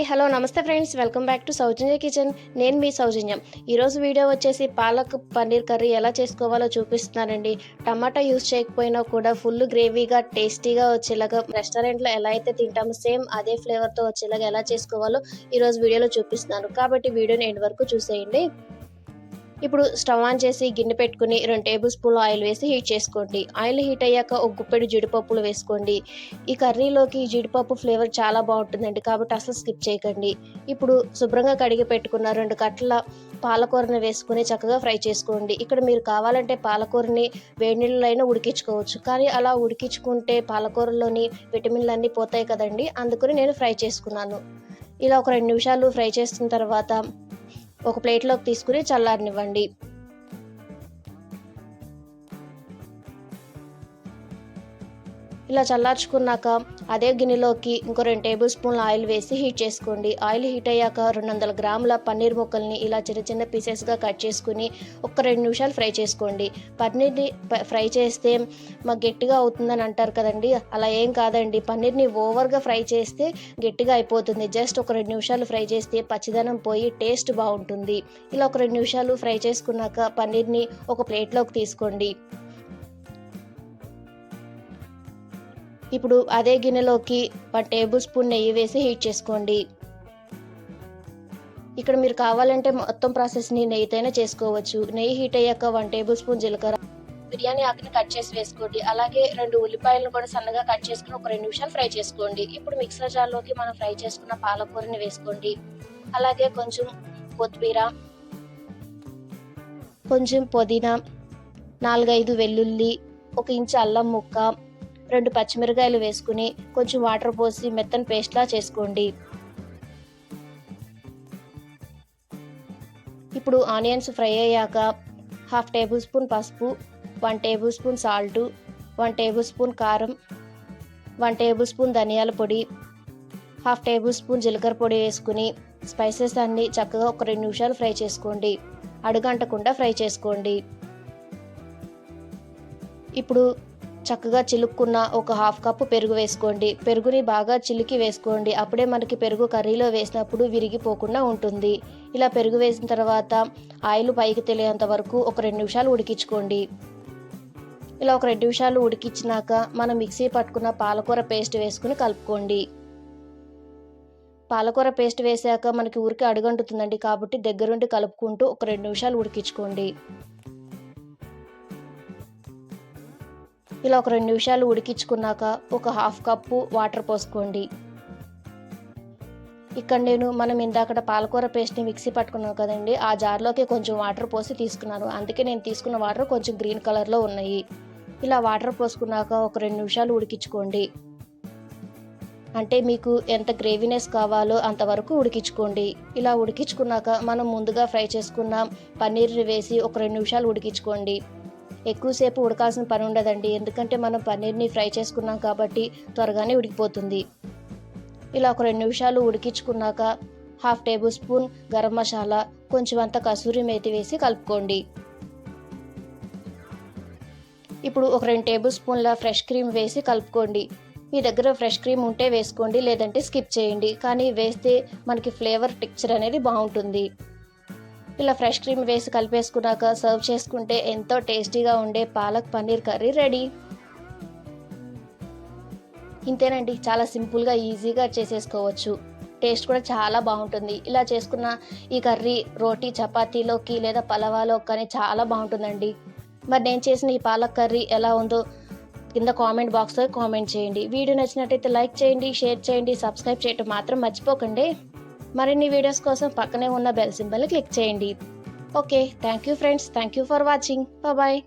Hello నమస్తే friends, welcome back to Soujanya kitchen. నేను మీ సౌజన్యం. ఈరోజు వీడియో వచ్చేసి పాలక్ పన్నీర్ కర్రీ ఎలా చేసుకోవాలో చూపిస్తున్నానండి. టమాటా యూస్ చేయకపోయినా కూడా ఫుల్ గ్రేవీగా టేస్టీగా వచ్చేలాగా రెస్టారెంట్లో ఎలా అయితే తింటామో సేమ్ అదే ఫ్లేవర్తో వచ్చేలాగా ఎలా చేసుకోవాలో ఈరోజు వీడియోలో చూపిస్తున్నాను. కాబట్టి వీడియోని ఎండ్ వరకు చూసేయండి. ఇప్పుడు స్టవ్ ఆన్ చేసి గిన్నె పెట్టుకుని 2 టేబుల్ స్పూన్లు ఆయిల్ వేసి హీట్ చేసుకోండి. ఆయిల్ హీట్ అయ్యాక ఒక గుప్పెడు జీడిపప్పులు వేసుకోండి. ఈ కర్రీలోకి జీడిపప్పు ఫ్లేవర్ చాలా బాగుంటుందండి, కాబట్టి అసలు స్కిప్ చేయకండి. ఇప్పుడు శుభ్రంగా కడిగి పెట్టుకున్న 2 కట్టల పాలకూరని వేసుకుని చక్కగా ఫ్రై చేసుకోండి. ఇక్కడ మీరు కావాలంటే పాలకూరని వేడి నీళ్ళలో అయినా ఉడికించుకోవచ్చు, కానీ అలా ఉడికించుకుంటే పాలకూరలోని విటమిన్లు అన్నీ పోతాయి కదండి, అందుకని నేను ఫ్రై చేసుకున్నాను. ఇలా ఒక 2 నిమిషాలు ఫ్రై చేసిన తర్వాత ఒక ప్లేట్లోకి తీసుకుని చల్లారనివ్వండి. ఇలా చల్లార్చుకున్నాక అదే గిన్నెలోకి ఇంకో 2 టేబుల్ స్పూన్ల ఆయిల్ వేసి హీట్ చేసుకోండి. ఆయిల్ హీట్ అయ్యాక 200 గ్రాముల పన్నీర్ ముక్కల్ని ఇలా చిన్న చిన్న పీసెస్గా కట్ చేసుకుని ఒక 2 నిమిషాలు ఫ్రై చేసుకోండి. పన్నీర్ని ఫ్రై చేస్తే మాకు గట్టిగా అవుతుందని అంటారు కదండి, అలా ఏం కాదండి. పన్నీర్ని ఓవర్గా ఫ్రై చేస్తే గట్టిగా అయిపోతుంది. జస్ట్ ఒక 2 నిమిషాలు ఫ్రై చేస్తే పచ్చిదనం పోయి టేస్ట్ బాగుంటుంది. ఇలా ఒక 2 నిమిషాలు ఫ్రై చేసుకున్నాక పన్నీర్ని ఒక ప్లేట్లోకి తీసుకోండి. ఇప్పుడు అదే గిన్నెలోకి 1 టేబుల్ స్పూన్ నెయ్యి వేసి హీట్ చేసుకోండి. ఇక్కడ మీరు కావాలంటే మొత్తం ప్రాసెస్ని నెయ్యితోనే చేసుకోవచ్చు. నెయ్యి హీట్ అయ్యాక 1 టేబుల్ స్పూన్ జీలకర్ర, బిర్యానీ ఆకుని కట్ చేసి వేసుకోండి. అలాగే 2 ఉల్లిపాయలను కూడా సన్నగా కట్ చేసుకుని ఒక 2 నిమిషాలు ఫ్రై చేసుకోండి. ఇప్పుడు మిక్సర్ జార్లోకి మనం ఫ్రై చేసుకున్న పాలకూరని వేసుకోండి. అలాగే కొంచెం కొత్తిమీర, కొంచెం పుదీనా, 4-5 వెల్లుల్లి, 1 ఇంచు అల్లం ముక్క, 2 పచ్చిమిరకాయలు వేసుకుని కొంచెం వాటర్ పోసి మెత్తని పేస్ట్లా చేసుకోండి. ఇప్పుడు ఆనియన్స్ ఫ్రై అయ్యాక 1/2 టేబుల్ స్పూన్ పసుపు, 1 table spoon salt, 1 table spoon కారం, 1 టేబుల్ స్పూన్ ధనియాల పొడి, 1/2 టేబుల్ స్పూన్ జీలకర్ర పొడి వేసుకుని స్పైసెస్ అన్నీ చక్కగా ఒక 2 నిమిషాలు ఫ్రై చేసుకోండి. అడుగంటకుండా ఫ్రై చేసుకోండి. ఇప్పుడు చక్కగా చిలుక్కున్న ఒక 1/2 కప్పు పెరుగు వేసుకోండి. పెరుగుని బాగా చిలికి వేసుకోండి, అప్పుడే మనకి పెరుగు కర్రీలో వేసినప్పుడు విరిగిపోకుండా ఉంటుంది. ఇలా పెరుగు వేసిన తర్వాత ఆయిల్ పైకి తెలియేంత వరకు ఒక 2 నిమిషాలు ఉడికించుకోండి. ఇలా ఒక 2 నిమిషాలు ఉడికించినాక మనం మిక్సీ పట్టుకున్న పాలకూర పేస్ట్ వేసుకుని కలుపుకోండి. పాలకూర పేస్ట్ వేసాక మనకి ఊరికి అడుగంటుతుందండి, కాబట్టి దగ్గరుండి కలుపుకుంటూ ఒక 2 నిమిషాలు ఉడికించుకోండి. ఇలా ఒక 2 నిమిషాలు ఉడికించుకున్నాక ఒక 1/2 కప్పు వాటర్ పోసుకోండి. ఇక్కడ నేను మనం ఇందాకట పాలకూర పేస్ట్ని మిక్సీ పట్టుకున్నాం కదండి, ఆ జార్లోకి కొంచెం వాటర్ పోసి తీసుకున్నాను. అందుకే నేను తీసుకున్న వాటర్ కొంచెం గ్రీన్ కలర్లో ఉన్నాయి. ఇలా వాటర్ పోసుకున్నాక ఒక 2 నిమిషాలు ఉడికించుకోండి. అంటే మీకు ఎంత గ్రేవీనెస్ కావాలో అంతవరకు ఉడికించుకోండి. ఇలా ఉడికించుకున్నాక మనం ముందుగా ఫ్రై చేసుకున్న పన్నీర్ని వేసి ఒక 2 నిమిషాలు ఉడికించుకోండి. ఎక్కువసేపు ఉడకాల్సిన పని ఉండదండి, ఎందుకంటే మనం పన్నీర్ని ఫ్రై చేసుకున్నాం కాబట్టి త్వరగానే ఉడికిపోతుంది. ఇలా ఒక 2 నిమిషాలు ఉడికించుకున్నాక 1/2 టేబుల్ స్పూన్ గరం మసాలా, కొంచెం అంత కసూరి మేతి వేసి కలుపుకోండి. ఇప్పుడు ఒక 2 టేబుల్ స్పూన్ల ఫ్రెష్ క్రీమ్ వేసి కలుపుకోండి. మీ దగ్గర ఫ్రెష్ క్రీమ్ ఉంటే వేసుకోండి, లేదంటే స్కిప్ చేయండి, కానీ వేస్తే మనకి ఫ్లేవర్ టెక్స్చర్ అనేది బాగుంటుంది. ఇలా ఫ్రెష్ క్రీమ్ వేసి కలిపేసుకున్నాక సర్వ్ చేసుకుంటే ఎంతో టేస్టీగా ఉండే పాలక్ పన్నీర్ కర్రీ రెడీ. ఇంతేనండి, చాలా సింపుల్గా ఈజీగా చేసేసుకోవచ్చు. టేస్ట్ కూడా చాలా బాగుంటుంది. ఇలా చేసుకున్న ఈ కర్రీ రోటీ చపాతీలోకి లేదా పలావాలోకి కానీ చాలా బాగుంటుందండి. మరి నేను చేసిన ఈ పాలక్ కర్రీ ఎలా ఉందో కింద కామెంట్ బాక్స్లో కామెంట్ చేయండి. వీడియో నచ్చినట్టయితే లైక్ చేయండి, షేర్ చేయండి, సబ్స్క్రైబ్ చేయడం మాత్రం మర్చిపోకండి. మరిన్ని వీడియోస్ కోసం పక్కనే ఉన్న బెల్ సింబల్ని క్లిక్ చేయండి. Okay, thank you friends, thank you for watching. Bye.